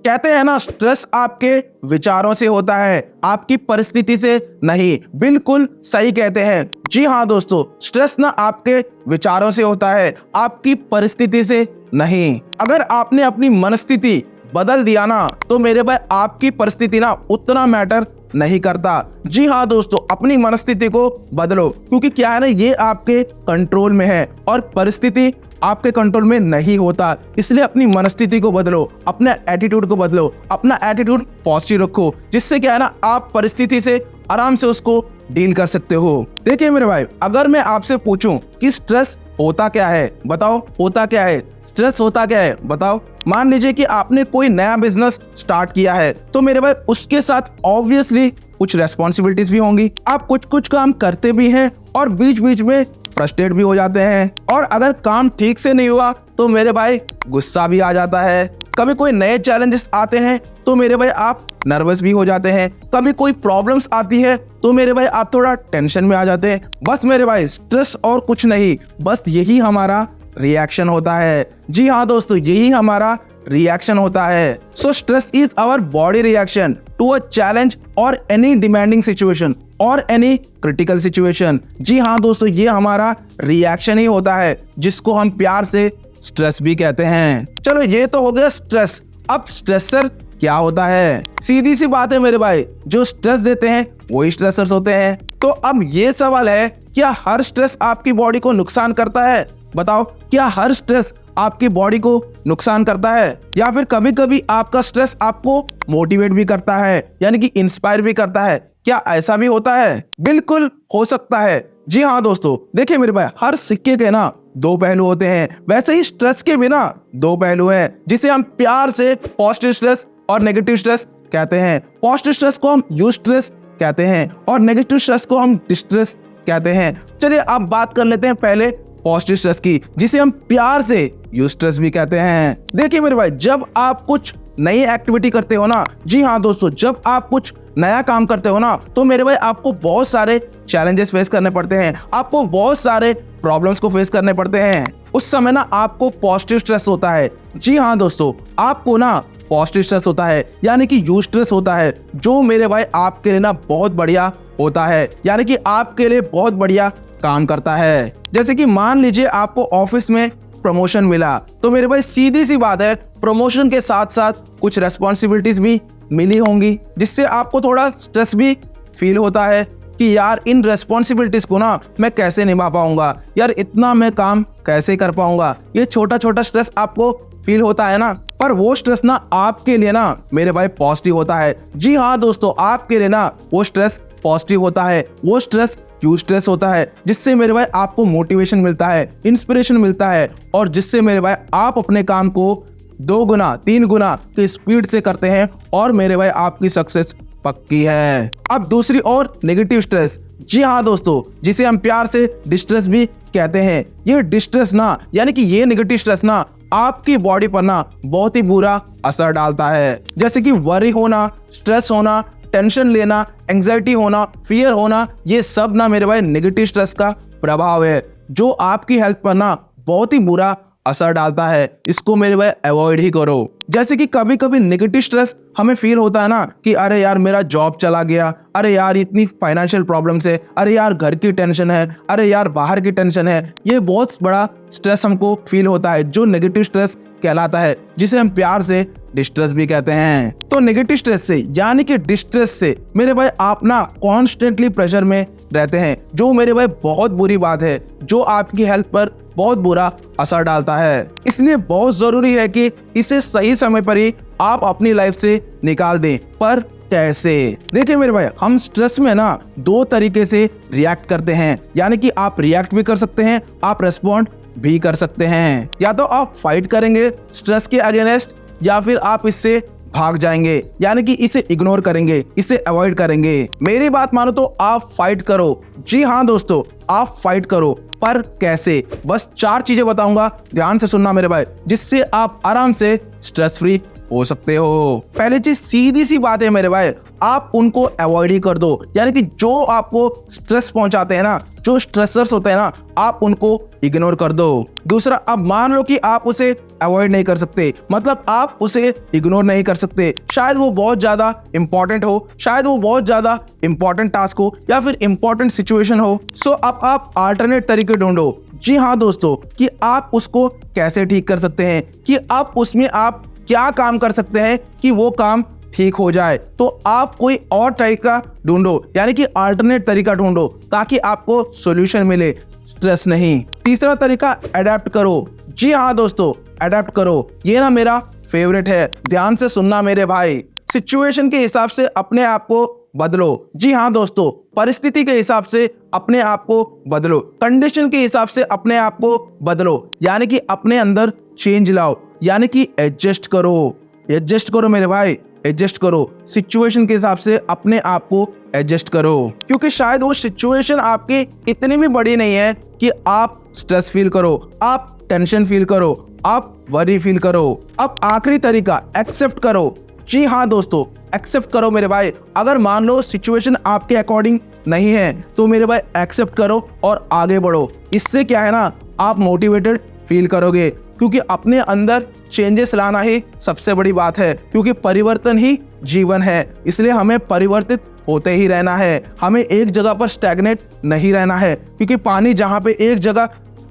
कहते हैं ना, स्ट्रेस आपके विचारों से होता है, आपकी परिस्थिति से नहीं। बिल्कुल सही कहते हैं। जी हाँ दोस्तों, स्ट्रेस ना आपके विचारों से होता है, आपकी परिस्थिति से नहीं। अगर आपने अपनी मनस्थिति बदल दिया ना, तो मेरे भाई आपकी परिस्थिति ना उतना मैटर नहीं करता। जी हाँ दोस्तों, अपनी मनस्थिति को बदलो, क्योंकि क्या है ना, ये आपके कंट्रोल में है और परिस्थिति आपके कंट्रोल में नहीं होता। इसलिए अपनी मनस्थिति को बदलो, अपने एटीट्यूड को बदलो, अपना एटीट्यूड पॉजिटिव रखो, जिससे क्या है ना, आप परिस्थिति से आराम से उसको डील कर सकते हो। देखिए मेरे भाई, अगर मैं आपसे पूछूं कि स्ट्रेस होता क्या है, बताओ होता क्या है, स्ट्रेस होता क्या है बताओ। मान लीजिए कि आपने कोई नया बिजनेस स्टार्ट किया है, तो मेरे भाई उसके साथ ऑब्वियसली कुछ रेस्पॉन्सिबिलिटीज भी होंगी। आप कुछ कुछ काम करते भी हैं और बीच बीच में फ्रस्ट्रेट भी हो जाते हैं, और अगर काम ठीक से नहीं हुआ तो मेरे भाई गुस्सा भी आ जाता है। कभी कोई नए चैलेंजेस आते हैं तो मेरे भाई आप नर्वस भी हो जाते हैं। कभी कोई प्रॉब्लम्स आती है तो मेरे भाई आप थोड़ा टेंशन में आ जाते हैं। बस मेरे भाई स्ट्रेस और कुछ नहीं, बस यही हमारा रिएक्शन होता है। जी हाँ दोस्तों, यही हमारा रिएक्शन होता है। So stress is our body reaction to a challenge और एनी डिमांडिंग सिचुएशन और एनी क्रिटिकल सिचुएशन। जी हाँ दोस्तों, ये हमारा रिएक्शन ही होता है, जिसको हम प्यार से स्ट्रेस भी कहते हैं। चलो ये तो हो गया स्ट्रेस। अब स्ट्रेसर क्या होता है? सीधी सी बात है मेरे भाई, जो स्ट्रेस देते हैं वही स्ट्रेसर्स होते हैं। तो अब ये सवाल है, क्या हर स्ट्रेस आपकी बॉडी को नुकसान करता है? बताओ, क्या हर स्ट्रेस आपकी बॉडी को नुकसान करता है? या फिर कभी कभी आपका स्ट्रेस आपको मोटिवेट भी करता है, यानी कि इंस्पायर भी करता है? क्या ऐसा भी होता है? बिल्कुल हो सकता है। जी हाँ दोस्तों, देखिए मेरे भाई, हर सिक्के के ना दो पहलू होते हैं। वैसे ही स्ट्रेस के भी ना दो पहलू हैं, जिसे हम प्यार से पॉजिटिव स्ट्रेस और नेगेटिव स्ट्रेस कहते हैं। पॉजिटिव स्ट्रेस को हम यूस्ट्रेस कहते हैं और नेगेटिव स्ट्रेस को हम डिस्ट्रेस कहते हैं। चलिए अब बात कर लेते हैं पहले पॉजिटिव स्ट्रेस की, जिसे हम प्यार से यूस्ट्रेस भी कहते हैं। देखिए मेरे भाई, जब आप कुछ नई एक्टिविटी करते हो ना, जी हाँ दोस्तों, जब आप कुछ नया काम करते हो ना, तो मेरे भाई आपको बहुत सारे चैलेंजेस फेस करने पड़ते हैं, आपको बहुत सारे प्रॉब्लम्स को फेस करने पड़ते हैं। उस समय ना आपको पॉजिटिव स्ट्रेस होता है। जी हाँ दोस्तों, आपको ना पॉजिटिव स्ट्रेस होता है, यानी कि यू स्ट्रेस होता है, जो मेरे भाई आपके लिए ना बहुत बढ़िया होता है, यानी कि आपके लिए बहुत बढ़िया काम करता है। जैसे कि मान लीजिए आपको ऑफिस में प्रमोशन मिला, तो मेरे भाई सीधी सी बात है, प्रमोशन के साथ साथ कुछ रेस्पॉन्सिबिलिटीज भी मिली होंगी, जिससे आपको थोड़ा स्ट्रेस भी फील होता है कि यार इन रेस्पॉन्सिबिलिटीज को ना मैं कैसे निभा पाऊंगा, यार इतना मैं काम कैसे कर पाऊंगा। ये छोटा छोटा स्ट्रेस आपको फील होता है ना, पर वो स्ट्रेस ना आपके लिए ना मेरे भाई पॉजिटिव होता है। जी हाँ दोस्तों, आपके लिए ना वो स्ट्रेस पॉजिटिव होता है, वो स्ट्रेस यू स्ट्रेस होता है, जिससे मेरे भाई आपको मोटिवेशन मिलता है, इंस्पिरेशन मिलता है, और जिससे मेरे भाई आप अपने काम को 2 गुना 3 गुना की स्पीड से करते हैं, और मेरे भाई आपकी सक्सेस पक्की है। अब दूसरी ओर नेगेटिव स्ट्रेस, जी हाँ दोस्तों, जिसे हम प्यार से डिस्ट्रेस भी कहते हैं। ये डिस्ट्रेस ना, यानी कि ये नेगेटिव स्ट्रेस ना आपकी बॉडी पर ना बहुत ही बुरा असर डालता है। जैसे कि वरी होना, स्ट्रेस होना, टेंशन लेना, एंजाइटी होना, फियर होना, ये सब ना मेरे भाई नेगेटिव स्ट्रेस का प्रभाव है, जो आपकी हेल्थ पर ना बहुत ही बुरा असर डालता है। इसको मेरे भाई अवॉइड ही करो। जैसे कि कभी कभी नेगेटिव स्ट्रेस हमें फील होता है ना कि अरे यार मेरा जॉब चला गया, अरे यार इतनी फाइनेंशियल प्रॉब्लम्स है, अरे यार घर की टेंशन है, अरे यार बाहर की टेंशन है। ये बहुत बड़ा स्ट्रेस हमको फील होता है, जो नेगेटिव स्ट्रेस कहलाता है, जिसे हम प्यार से डिस्ट्रेस भी कहते हैं। तो नेगेटिव स्ट्रेस से, यानी कि डिस्ट्रेस से मेरे भाई आप ना कॉन्स्टेंटली प्रेशर में रहते हैं, जो मेरे भाई बहुत बुरी बात है, जो आपकी हेल्थ पर बहुत बुरा असर डालता है। इसलिए बहुत जरूरी है कि इसे सही समय पर ही आप अपनी लाइफ से निकाल दें। पर कैसे? देखिए मेरे भाई, हम स्ट्रेस में ना 2 तरीके से रिएक्ट करते हैं, यानी कि आप रिएक्ट भी कर सकते हैं, आप रेस्पॉन्ड भी कर सकते हैं। या तो आप फाइट करेंगे स्ट्रेस के अगेंस्ट, या फिर आप इससे भाग जाएंगे, यानी कि इसे इग्नोर करेंगे, इसे अवॉइड करेंगे। मेरी बात मानो तो आप फाइट करो। जी हाँ दोस्तों, आप फाइट करो, पर कैसे? बस 4 चीजें बताऊंगा, ध्यान से सुनना मेरे भाई, जिससे आप आराम से स्ट्रेस फ्री हो सकते हो। पहली चीज सीधी सी बात है मेरे भाई, आप उनको अवॉइड ही कर दो, यानी कि जो आपको स्ट्रेस पहुंचाते हैं ना, जो स्ट्रेसर्स होते हैं ना, आप उनको इग्नोर कर दो। दूसरा, अब मान लो कि आप उसे अवॉइड नहीं कर सकते, मतलब आप उसे इग्नोर नहीं कर सकते, शायद वो बहुत ज्यादा इंपॉर्टेंट हो, शायद वो बहुत ज्यादा इंपॉर्टेंट टास्क हो या फिर इंपॉर्टेंट सिचुएशन हो। सो अब आप अल्टरनेट तरीके ढूंढो। जी हाँ दोस्तों, कि आप उसको कैसे ठीक कर सकते हैं, कि आप उसमें आप क्या काम कर सकते हैं कि वो काम ठीक हो जाए। तो आप कोई और तरीका ढूंढो, यानी कि अल्टरनेट तरीका ढूंढो, ताकि आपको सॉल्यूशन मिले, स्ट्रेस नहीं। तीसरा तरीका, अडेप्ट करो। जी हाँ दोस्तों, अडेप्ट करो। ये ना मेरा फेवरेट है, ध्यान से सुनना मेरे भाई। सिचुएशन के हिसाब से अपने आप को बदलो। जी हाँ दोस्तों, परिस्थिति के हिसाब से अपने आप को बदलो, कंडीशन के हिसाब से अपने आप को बदलो, यानी कि अपने अंदर चेंज लाओ, यानी कि एडजस्ट करो। एडजस्ट करो मेरे भाई, एडजस्ट करो। सिचुएशन के हिसाब से अपने आप को एडजस्ट करो, क्योंकि शायद वो सिचुएशन आपकी इतनी भी बड़ी नहीं है कि आप स्ट्रेस फील करो, आप टेंशन फील करो, आप वरी फील करो। अब आखिरी तरीका, एक्सेप्ट करो। जी हाँ दोस्तों, एक्सेप्ट करो मेरे भाई। अगर मान लो सिचुएशन आपके अकॉर्डिंग नहीं है तो मेरे भाई एक्सेप्ट करो और आगे बढ़ो। इससे क्या है ना, आप मोटिवेटेड फील करोगे, क्योंकि अपने अंदर चेंजेस लाना ही सबसे बड़ी बात है, क्योंकि परिवर्तन ही जीवन है। इसलिए हमें परिवर्तित होते ही रहना है, हमें एक जगह पर स्टैग्नेट नहीं रहना है, क्योंकि पानी जहाँ पे एक जगह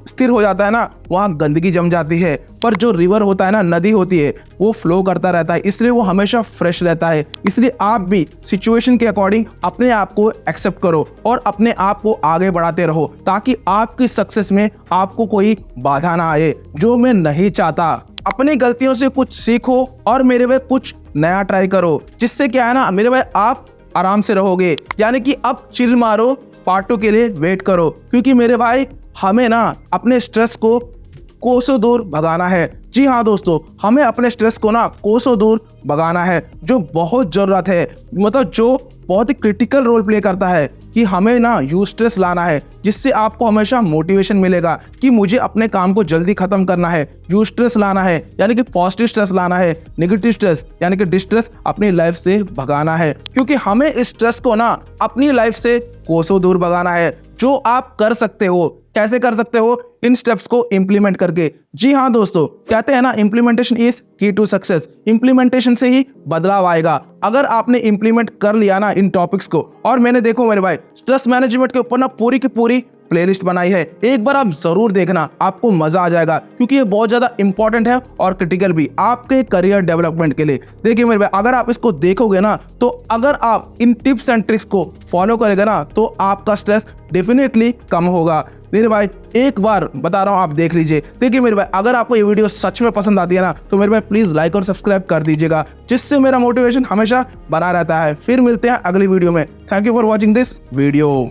स्थिर हो जाता है ना, वहाँ गंदगी जम जाती है। पर जो रिवर होता है ना, नदी होती है, वो फ्लो करता रहता है, इसलिए वो हमेशा फ्रेश रहता है। इसलिए आप भी सिचुएशन के अकॉर्डिंग अपने आप को एक्सेप्ट करो और अपने आप को आगे बढ़ाते रहो, ताकि आपकी सक्सेस में आपको कोई बाधा ना आए, जो मैं नहीं चाहता। अपनी गलतियों से कुछ सीखो और मेरे भाई कुछ नया ट्राई करो, जिससे क्या है ना मेरे भाई, आप आराम से रहोगे। यानी कि अब चिल मारो, पार्ट 2 के लिए वेट करो, क्योंकि मेरे भाई हमें ना अपने स्ट्रेस को कोसों दूर भगाना है। जी हाँ दोस्तों, हमें अपने स्ट्रेस को ना कोसों दूर भगाना है, जो बहुत ज़रूरत है, मतलब जो बहुत ही क्रिटिकल रोल प्ले करता है, कि हमें ना यू स्ट्रेस लाना है, जिससे आपको हमेशा मोटिवेशन मिलेगा कि मुझे अपने काम को जल्दी खत्म करना है। यू स्ट्रेस लाना है, यानी कि पॉजिटिव स्ट्रेस लाना है, नेगेटिव स्ट्रेस यानी कि डिस्ट्रेस अपनी लाइफ से भगाना है, क्योंकि हमें इस स्ट्रेस को ना अपनी लाइफ से कोसों दूर भगाना है। जो आप कर सकते हो, कैसे कर सकते हो, इन स्टेप्स को इंप्लीमेंट करके। जी हाँ दोस्तों, कहते हैं ना, इंप्लीमेंटेशन इज की टू सक्सेस। इंप्लीमेंटेशन से ही बदलाव आएगा। अगर आपने इंप्लीमेंट कर लिया ना इन टॉपिक्स को, और मैंने देखो मेरे भाई स्ट्रेस मैनेजमेंट के ऊपर ना पूरी की पूरी प्लेलिस्ट बनाई है, एक बार आप जरूर देखना, आपको मजा आ जाएगा, क्योंकि ये बहुत ज्यादा इंपॉर्टेंट है और क्रिटिकल भी आपके करियर डेवलपमेंट के लिए। देखिए मेरे भाई, अगर आप इसको देखोगे ना, तो अगर आप इन टिप्स एंड ट्रिक्स को फॉलो करेगा ना, तो आपका स्ट्रेस डेफिनेटली कम होगा। मेरे भाई एक बार बता रहा हूँ, आप देख लीजिए। देखिए मेरे भाई, अगर आपको ये वीडियो सच में पसंद आती है ना, तो मेरे भाई प्लीज लाइक और सब्सक्राइब कर दीजिएगा, जिससे मेरा मोटिवेशन हमेशा बना रहता है। फिर मिलते हैं अगली वीडियो में। Thank you for watching this video.